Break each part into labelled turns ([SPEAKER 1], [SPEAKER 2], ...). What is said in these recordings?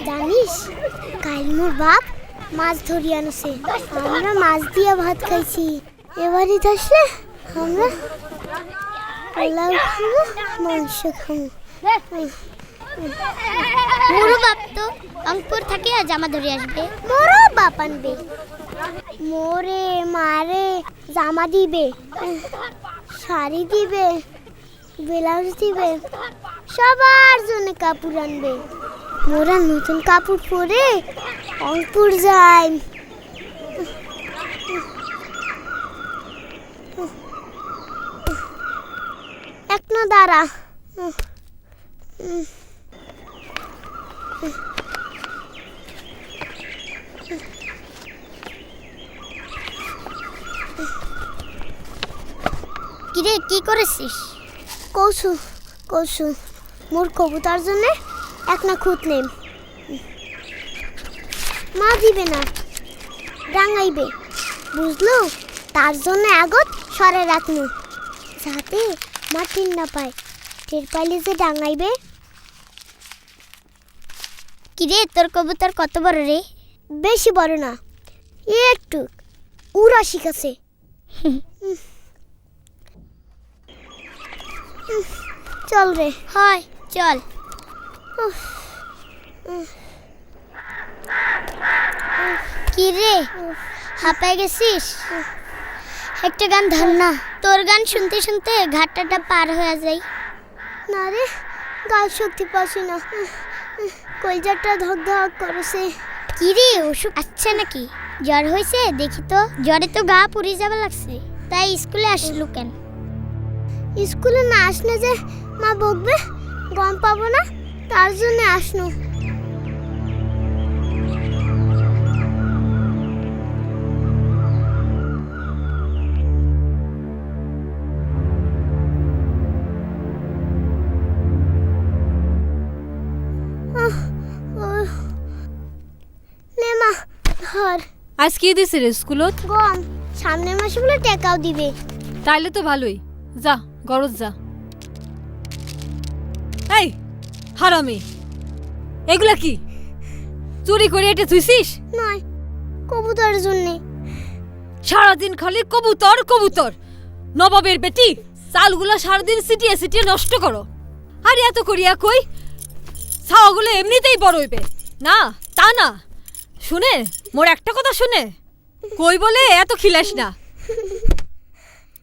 [SPEAKER 1] জানিস কাল মোর বাপ মাছ ধরি আনছে, আমরা মাছ দিয়ে ভাত খাইছি। এবারে আসলে আমরা পোলাও খাবো, মাংস খাবো। মোরও বাপ তো অঙ্কুর থাকে আর জামা ধরে আসবে। মোরও বাপ আনবে, মোরে মারে জামা দিবে, শাড়ি দিবে, ব্লাউজ দিবে, সবার জন্য কাপড় আনবে। মোরা নতুন কাপড় পরে অঙ্কুর যাই। এক না দাঁড়া, কিরে কি করেছিস? কৌশু কৌশু মোর কবুতার জন্য এক না খুঁত নেই, মা দিবে না, ডাঙাইবে, বুঝলো? তার জন্য আগত সরে রাখনু, যাতে মা টের না পায়। টের পাইলে যে ডাঙাইবে। কিরে তোর কবুতর কত বড় রে? বেশি বড় না, একটু উড়া শিখাছে। চল রে। হয় চল। কি রে হাঁপাই গেছিস? একটা গান ধর না, তোর গান শুনতে শুনতে ঘাটটা পার হয়ে যায়। না রে, গাল শক্তি পাচ্ছি না, কলজাটা ধক ধক করেছে। কি রে ওষুধ আসছে নাকি? জ্বর হয়েছে দেখি তো। জ্বরে তো গা পুড়ে যাবে লাগছে, তাই স্কুলে আসলু কেন? স্কুলে না আসলে যে মা বকবে, গম পাবো না, তার জন্য আসনু। নে মা ধর।
[SPEAKER 2] আজ কি দিছে রে স্কুলত?
[SPEAKER 1] গম, সামনের মাসে বলে টাকাও দিবে।
[SPEAKER 2] তাইলে তো ভালোই, যা গরজ যা। এই হারামি, এগুলা কি চুরি করে এটা তুইছিস?
[SPEAKER 1] নয়, কবুতরের জন্য।
[SPEAKER 2] সারাদিন খালি কবুতর কবুতর। নবাবের বেটি, চালগুলো সারাদিন সিটিয়ে সিটিয়ে নষ্ট করো। আর এত করিয়া কই ছাওয়াগুলো এমনিতেই বড় হইবে না? তা না, শুনে মোর একটা কথা শুনে কই বলে এত খিলাস না।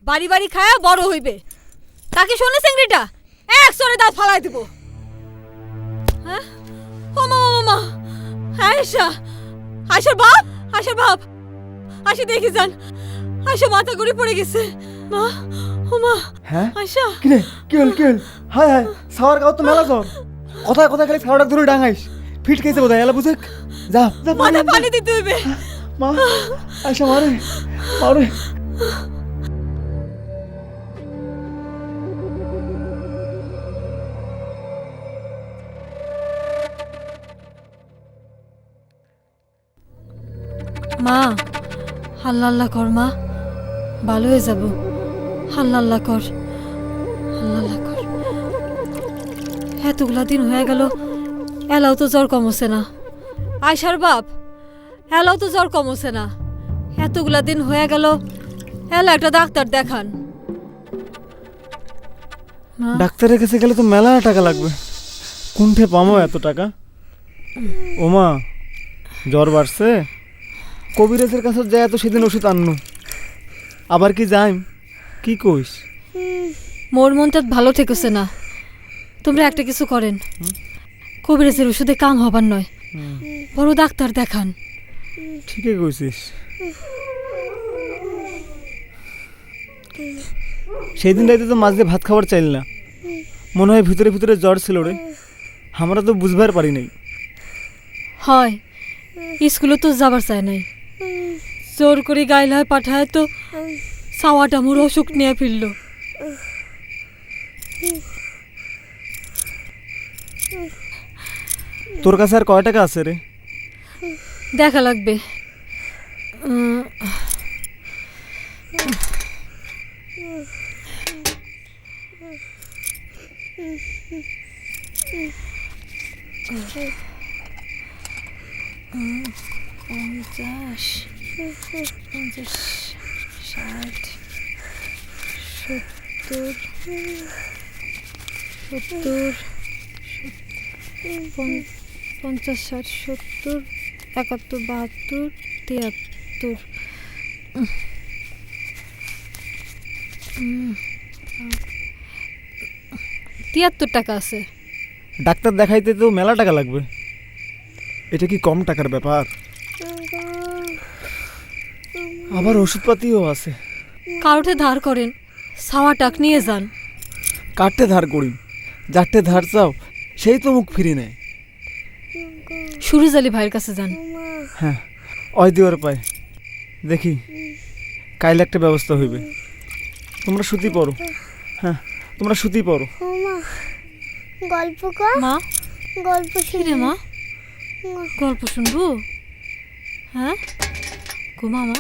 [SPEAKER 2] বাড়ি বাড়ি খায়া বড় হইবে, তাকে শোনে চেংড়িটা এক সরে দাঁত ফালাই দিব। হ্যাঁ ও মা মামা, আয়সা আয়সার বাপ, আয়সার বাপ আয়সা দেখি যান, আয়সা মাথা ঘুরে পড়ে গেছে। মা ও মা।
[SPEAKER 3] হ্যাঁ
[SPEAKER 2] আয়সা
[SPEAKER 3] কিরে কি হল কি হল? হায় হায়, সাওয়ার গাও তো মেলা জ্বর। কোথায় কোথায় গেলে সাওয়ারটা ধরে ডাঙাইস, ফিট খেয়েছে বোধহয়। এলা বুঝে যা যা
[SPEAKER 2] মাথা পানি দিতে হইবে।
[SPEAKER 3] মা আয়সা মারে মারে।
[SPEAKER 2] মা আল্লাহ আল্লাহ কর, মা ভালো হয়ে যাব। আল্লাহ আল্লাহ কর, আল্লাহ আল্লাহ কর। এতগুলা দিন হয়ে গেল, এলাও তো জ্বর কমছে না। আয়সার বাপ, এলাও তো জ্বর কমছে না। এতগুলা দিন হয়ে গেল, এলা একটা ডাক্তার দেখান।
[SPEAKER 3] ডাক্তারের কাছে গেলে তো মেলা টাকা লাগবে, কোনঠে পামো এত টাকা? ও মা, জ্বর বাড়ছে, কবিরাজের কাছে যায় তো সেদিন ওষুধ আননু, আবার কি যাইম? কি কইস?
[SPEAKER 2] মোর মনটা ভালো থেকেছে না, তোমরা একটা কিছু করেন। কবিরাজের ওষুধে কাম হবার নয়, বড় ডাক্তার দেখান।
[SPEAKER 3] ঠিকই কইছিস। সেই দিন রাইতে তো মাছ দিয়ে ভাত খাবার চাইল না, মনে হয় ভিতরে ভিতরে জ্বর ছিল রে, আমরা তো বুঝবার পারি নাই।
[SPEAKER 2] হয় স্কুলে তো যাবার চায় নাই, জোর করে গাইলায় পাঠায় তো সাওয়াটা মোর অসুখ নিয়ে ফিরল।
[SPEAKER 3] তোর কাছে আর কয় টাকা আছে রে?
[SPEAKER 2] দেখা লাগবে। 50 50 60 70 70 50 60 70 71 72 73 73 টাকা আছে।
[SPEAKER 3] ডাক্তার দেখাইতে তো মেলা টাকা লাগবে, এটা কি কম টাকার ব্যাপার? আবার ওষুধপাতিও আছে।
[SPEAKER 2] কাউটে ধার করেন, সাওয়া টাক নিয়ে যান।
[SPEAKER 3] কাটতে ধার করি, যারটে ধার চাও সেই তো মুখ ফিরি নেয়।
[SPEAKER 2] সুরজ আলী ভাইয়ের কাছে যান।
[SPEAKER 3] হ্যাঁ, ওই দিওর পায়, দেখি কাইলে একটা ব্যবস্থা হইবে। তোমরা সুতি পড়ো, হ্যাঁ তোমরা সুতি পড়ো।
[SPEAKER 1] মা গল্প কর,
[SPEAKER 2] মা
[SPEAKER 1] গল্প
[SPEAKER 2] কি রে মা? গল্প শুনবো? হ্যাঁ ঘুমা মা।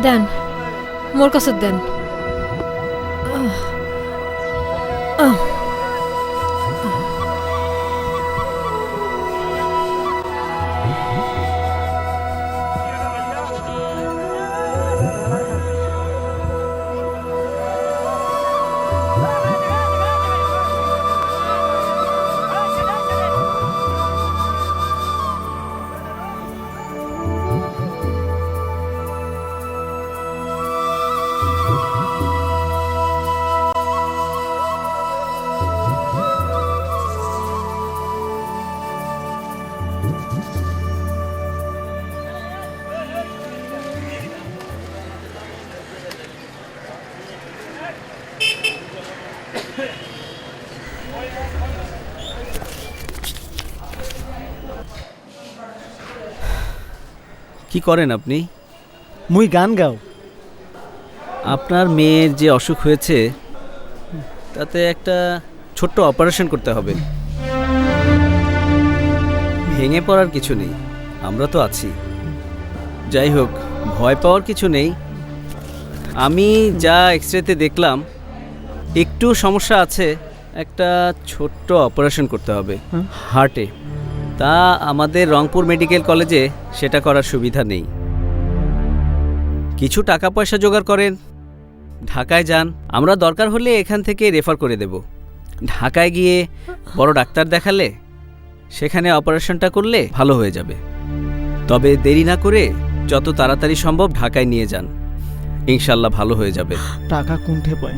[SPEAKER 2] দেন মোর কাছে দেন।
[SPEAKER 4] কি করেন আপনি?
[SPEAKER 3] মুই গান গাও।
[SPEAKER 4] আপনার মেয়ের যে অসুখ হয়েছে তাতে একটা ছোট্ট অপারেশন করতে হবে। ভেঙে পড়ার কিছু নেই, আমরা তো আছি। যাই হোক, ভয় পাওয়ার কিছু নেই। আমি যা এক্সরেতে দেখলাম একটু সমস্যা আছে, একটা ছোট্ট অপারেশন করতে হবে হার্টে। তা আমাদের রংপুর মেডিকেল কলেজে সেটা করার সুবিধা নেই। কিছু টাকা পয়সা জোগাড় করেন, ঢাকায় যান, আমরা দরকার হলে এখান থেকে রেফার করে দেব। ঢাকায় গিয়ে বড় ডাক্তার দেখালে সেখানে অপারেশনটা করলে ভালো হয়ে যাবে। তবে দেরি না করে যত তাড়াতাড়ি সম্ভব ঢাকায় নিয়ে যান, ইনশাল্লাহ ভালো হয়ে যাবে।
[SPEAKER 3] টাকা কোনঠে পাই?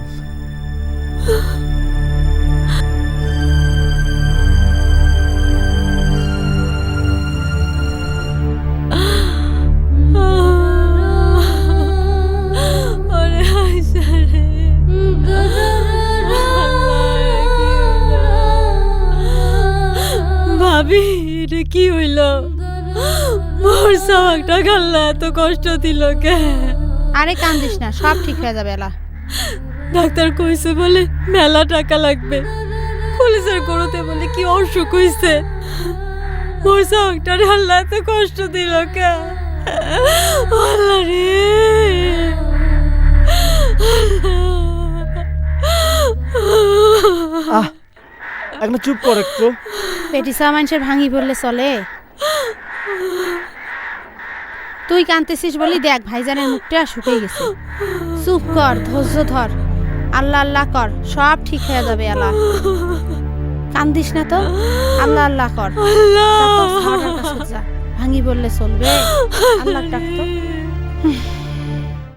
[SPEAKER 2] ভাবি এটা কি হইল? মোর সামাকটা গাল্লা এত কষ্ট দিল কে?
[SPEAKER 5] আরে কান্দিস না, সব ঠিক হয়ে যাবে। এলা
[SPEAKER 2] ডাক্তার কইছে বলে মেলা টাকা লাগবে, কলেজের করতে বলে কি অসুখ হইছে। মোর সামাকটা গাল্লা এত কষ্ট দিল কে? আল্লাহ রে,
[SPEAKER 3] এখন চুপ কর একটু।
[SPEAKER 5] পেটিসা মানুষের ভাঙি পড়লে চলে? তুই কাঁদতেছিস বলি দেখ ভাইজানের মুখটা শুকিয়ে গেছে। চুপ কর, ধৈর্য ধর, আল্লাহ আল্লাহ কর, সব ঠিক হয়ে যাবে। আল্লাহ কান্দিস না তো, আল্লাহ আল্লাহ কর। বললে চলবে? আল্লাহ ডাকতো।